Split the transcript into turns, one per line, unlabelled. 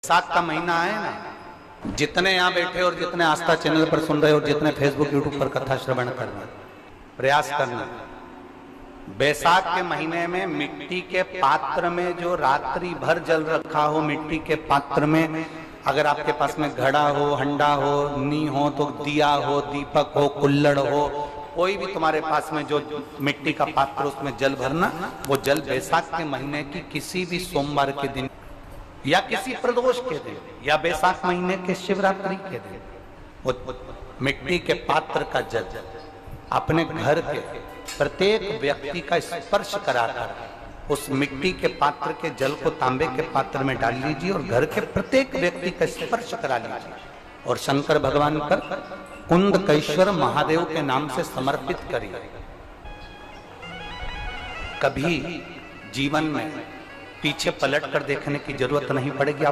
बैसाख का महीना है ना, जितने यहाँ बैठे और जितने आस्था चैनल पर सुन रहे और जितने फेसबुक यूट्यूब पर कथा श्रवण करना, प्रयास करना, बैसाख के महीने में मिट्टी के पात्र में जो रात्रि भर जल रखा हो, मिट्टी के पात्र में अगर आपके पास में घड़ा हो, हंडा हो, नी हो, तो दिया हो, दीपक हो, कुल्लड़ हो, कोई भी तुम्हारे पास में जो मिट्टी का पात्र, उसमें जल भरना। वो जल बैसाख के महीने की किसी भी सोमवार के दिन या किसी प्रदोष के दिन या बैसाख महीने के शिवरात्रि के दिन वो मिट्टी के पात्र का जल अपने घर के प्रत्येक व्यक्ति का स्पर्श कराकर उस मिट्टी के पात्र के जल को तांबे के पात्र में डाल लीजिए और घर के प्रत्येक व्यक्ति का स्पर्श करा लीजिए और शंकर भगवान पर कुंदकेश्वर महादेव के नाम से समर्पित करिए। कभी जीवन में पीछे पलट कर देखने की जरूरत नहीं पड़ेगी। आप